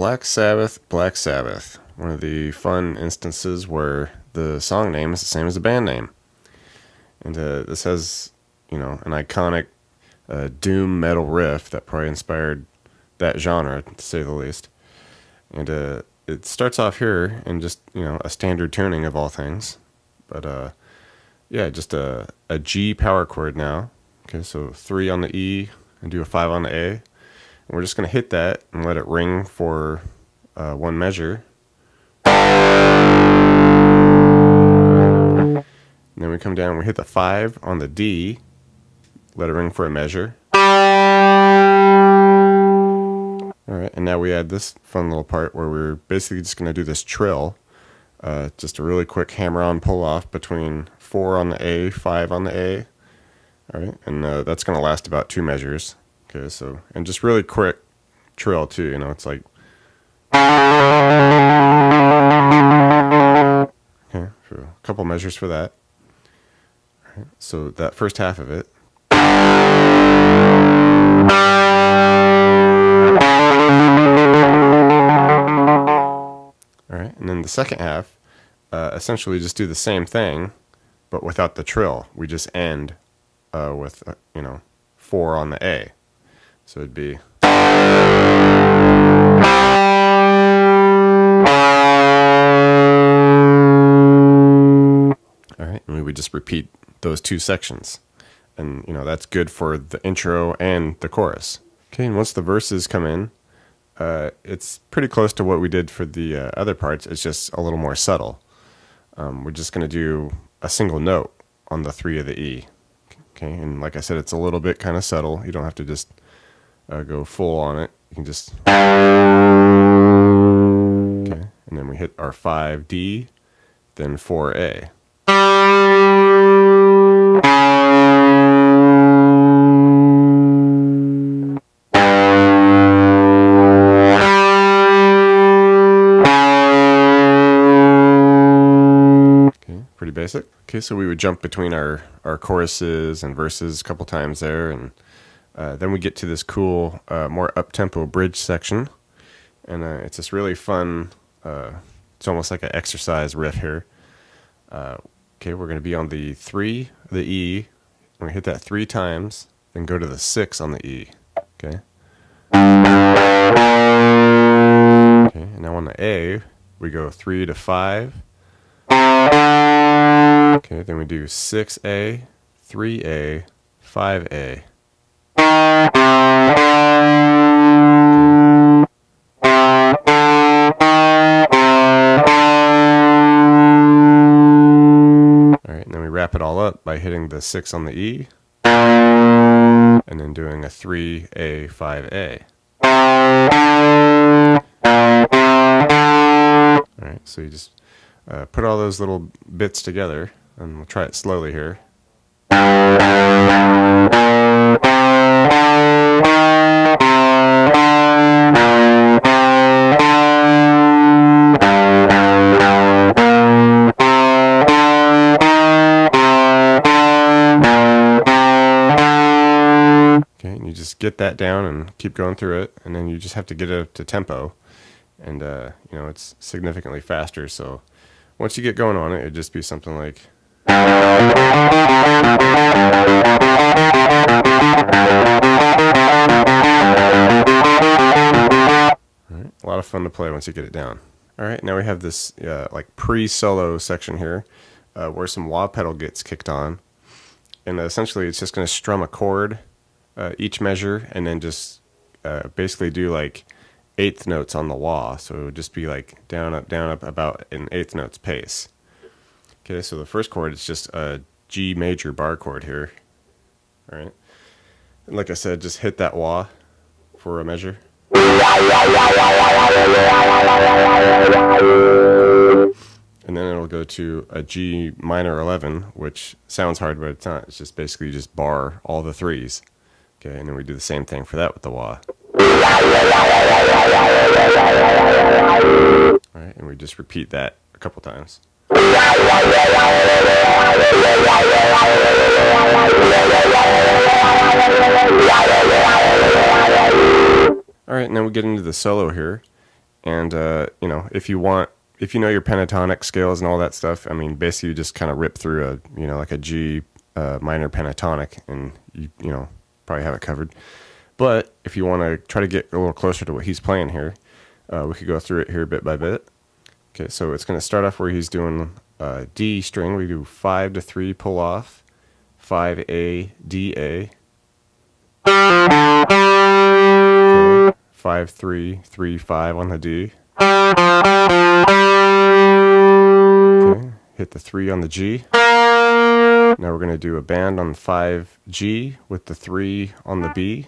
Black Sabbath, Black Sabbath. One of the fun instances where the song name is the same as the band name. And this has, an iconic doom metal riff that probably inspired that genre, to say the least. And it starts off here in just, a standard tuning of all things. But, just a G power chord now. Okay, so 3 on the E and do a 5 on the A. And we're just going to hit that and let it ring for one measure. And then we come down, we hit the 5 on the D, let it ring for a measure. Alright, and now we add this fun little part where we're basically just going to do this trill. Just a really quick hammer-on pull-off between 4 on the A, 5 on the A. Alright, and that's going to last about 2 measures. Okay, so, and just really quick trill too, it's like... Okay, so a couple measures for that. Alright, so that first half of it. Alright, and then the second half, essentially just do the same thing, but without the trill. We just end with, 4 on the A. So it'd be... Alright, and we would just repeat those 2 sections. And, that's good for the intro and the chorus. Okay, and once the verses come in, it's pretty close to what we did for the other parts. It's just a little more subtle. We're just going to do a single note on the 3 of the E. Okay, and like I said, it's a little bit kind of subtle. You don't have to just go full on it. You can just... Okay, and then we hit our 5D, then 4A. Pretty basic. Okay, so we would jump between our choruses and verses a couple times there, and then we get to this cool, more up-tempo bridge section, and it's this really fun, it's almost like an exercise riff here. Okay, we're going to be on the 3, the E, we're going to hit that 3 times, then go to the 6 on the E, okay? Okay, and now on the A, we go 3 to 5, okay, then we do 6A, 3A, 5A. Alright, and then we wrap it all up by hitting the 6 on the E, and then doing a 3A, 5A. Alright, so you just put all those little bits together, and we'll try it slowly here. Okay, and you just get that down and keep going through it, and then you just have to get it to tempo, and it's significantly faster, so once you get going on it, it'd just be something like... Alright, a lot of fun to play once you get it down. Alright, now we have this like pre-solo section here where some wah pedal gets kicked on. And essentially it's just going to strum a chord each measure and then just basically do like 1/8 notes on the wah, so it would just be like down, up, about an 1/8 notes pace. Okay, so the first chord is just a G major bar chord here. Alright, and like I said, just hit that wah for a measure. And then it'll go to a G minor 11, which sounds hard, but it's not. It's just basically just bar all the 3s. Okay, and then we do the same thing for that with the wah. Alright, and we just repeat that a couple times. Alright, and then we get into the solo here. And you know, if you know your pentatonic scales and all that stuff, I mean, basically you just kind of rip through a, you know, like a G minor pentatonic, and you know, probably have it covered. But if you want to try to get a little closer to what he's playing here, we could go through it here bit by bit. Okay, so it's going to start off where he's doing D string. We do 5 to 3 pull off, 5A, D-A. Okay, 5, 3, 3, 5 on the D. Okay, hit the 3 on the G. Now we're going to do a bend on 5G with the 3 on the B.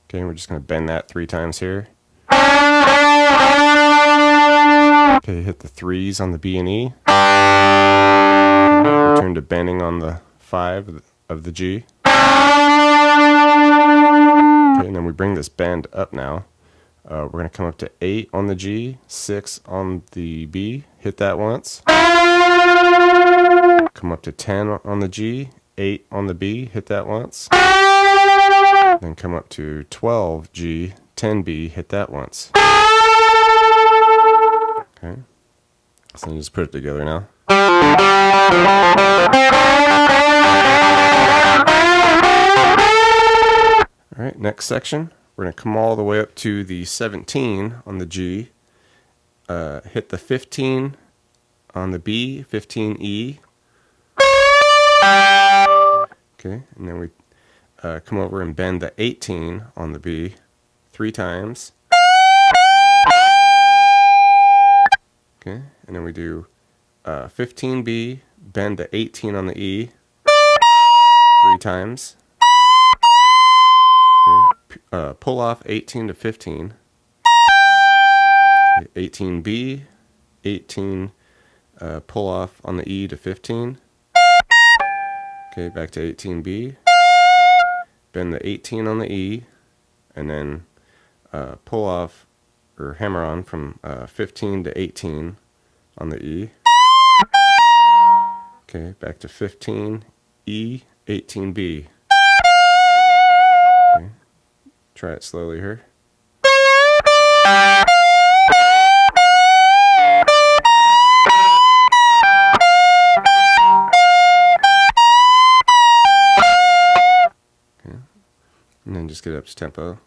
Okay, we're just going to bend that 3 times here. Okay, hit the 3s on the B and E. Return to bending on the 5 of the G. Okay, and then we bring this bend up now. We're going to come up to 8 on the G, 6 on the B, hit that once. Come up to 10 on the G, 8 on the B, hit that once. Then come up to 12 G, 10 B, hit that once. Okay, so just put it together now. Alright, next section, we're going to come all the way up to the 17 on the G, hit the 15 on the B, 15 E. Okay, and then we come over and bend the 18 on the B 3 times. Okay, and then we do 15B, bend the 18 on the E 3 times. Okay, pull off 18 to 15. Okay, 18B, 18 pull off on the E to 15. Okay, back to 18B. Bend the 18 on the E, and then pull off or hammer on from 15 to 18 on the E. Okay, back to 15 E, 18B. Okay, try it slowly here. Okay, and then just get up to tempo.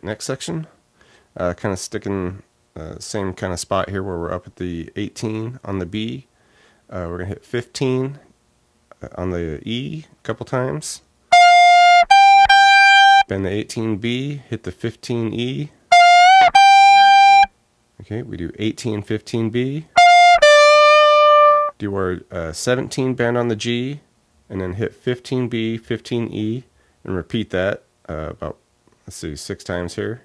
Next section, kind of sticking same kind of spot here where we're up at the 18 on the B. We're going to hit 15 on the E a couple times. Bend the 18B, hit the 15E. Okay, we do 18, 15B. Do our 17 bend on the G, and then hit 15B, 15E, and repeat that about, let's see, 6 times here.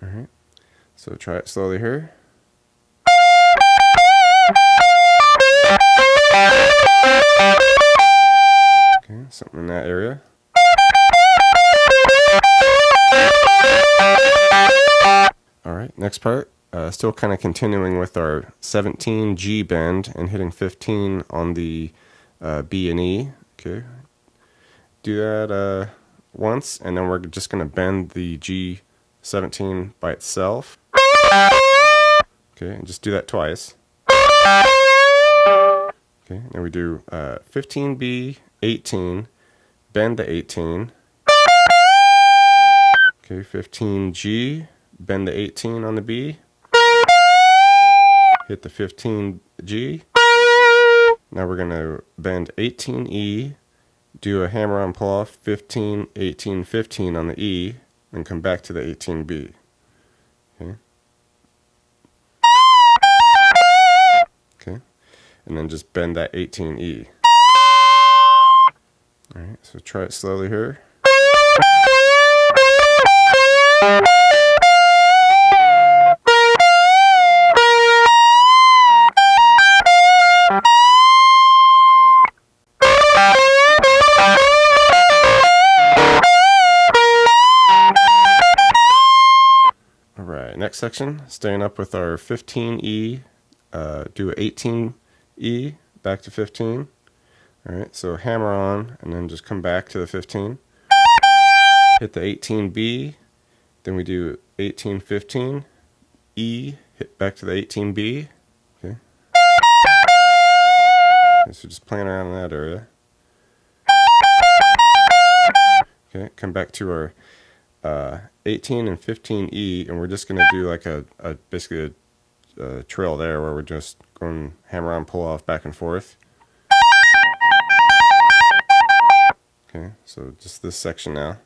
Alright, so try it slowly here. Okay, something in that area. Alright, next part. Still kind of continuing with our 17 G bend and hitting 15 on the B and E. Okay, do that once, and then we're just going to bend the G17 by itself. Okay, and just do that twice. Okay, and we do 15B, 18, bend the 18. Okay, 15G, bend the 18 on the B. Hit the 15G. Now we're going to bend 18E, do a hammer-on pull-off, 15, 18, 15 on the E, and come back to the 18B. Okay. Okay. And then just bend that 18E. Alright, so try it slowly here. Next section, staying up with our 15E do a 18 E back to 15. All right, so hammer on and then just come back to the 15. Hit the 18 B, then we do 18 15 E, hit back to the 18 B. Okay. So just playing around in that area. Okay, come back to our 18 and 15 E, and we're just going to do like basically a trill there where we're just going hammer on, pull off, back and forth. Okay, so just this section now.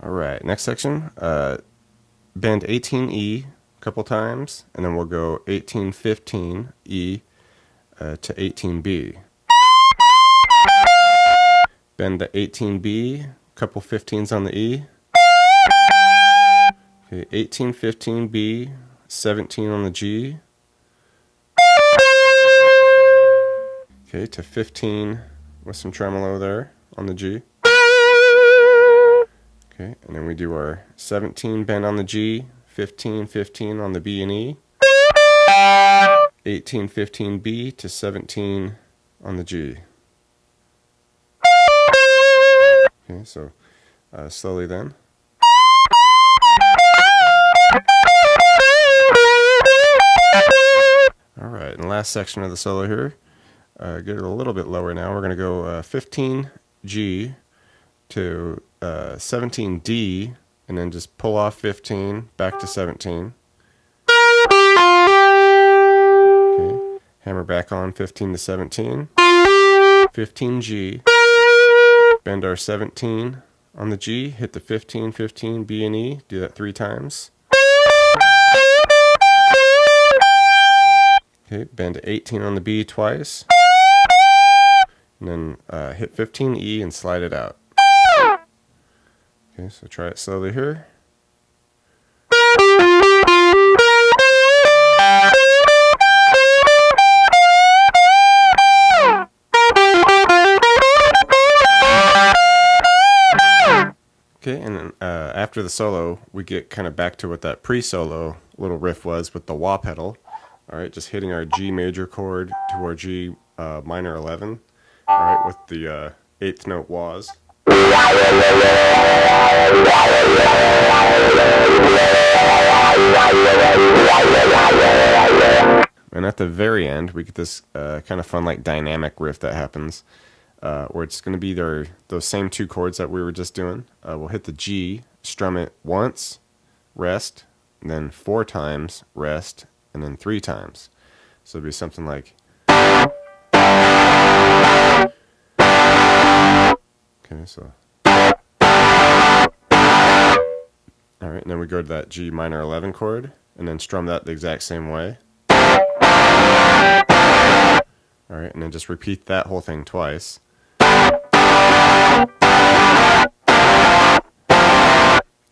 Alright, next section, bend 18 E a couple times, and then we'll go 18 15 E to 18 B. Bend the 18 B, couple 15s on the E. Okay, 18 15 B, 17 on the G. Okay, to 15 with some tremolo there on the G. Okay, and then we do our 17 bend on the G, 15 15 on the B and E. 18 15 B to 17 on the G. Okay, so slowly then. Alright, and last section of the solo here. Get it a little bit lower now. We're going to go 15 G to 17 D, and then just pull off 15, back to 17. Okay, hammer back on 15 to 17. 15 G. Bend our 17 on the G, hit the 15, 15, B and E, do that 3 times. Okay, bend 18 on the B twice, and then hit 15 E and slide it out. Okay, so try it slowly here. Okay, and then after the solo, we get kind of back to what that pre-solo little riff was with the wah pedal. All right, just hitting our G major chord to our G minor 11. All right, with the 8th note wahs. And at the very end, we get this kind of fun, like dynamic riff that happens. Where it's going to be those same 2 chords that we were just doing. We'll hit the G, strum it once, rest, and then 4 times, rest, and then 3 times. So it'll be something like. Okay, so. Alright, and then we go to that G minor 11 chord, and then strum that the exact same way. Alright, and then just repeat that whole thing twice.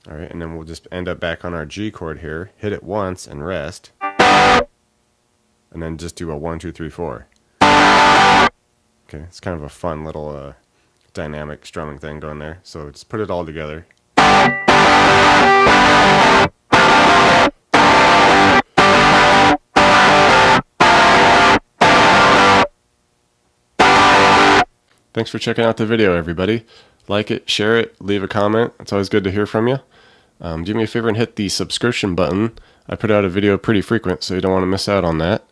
Alright, and then we'll just end up back on our G chord here, hit it once and rest, and then just do a 1, 2, 3, 4. Okay, it's kind of a fun little dynamic strumming thing going there, so just put it all together. Thanks for checking out the video, everybody. Like it, share it, leave a comment. It's always good to hear from you. Do me a favor and hit the subscription button. I put out a video pretty frequent, so you don't want to miss out on that.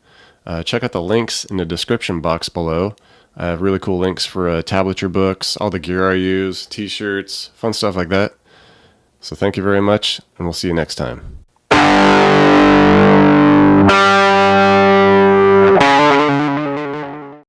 Check out the links in the description box below. I have really cool links for tablature books, all the gear I use, t-shirts, fun stuff like that. So thank you very much, and we'll see you next time.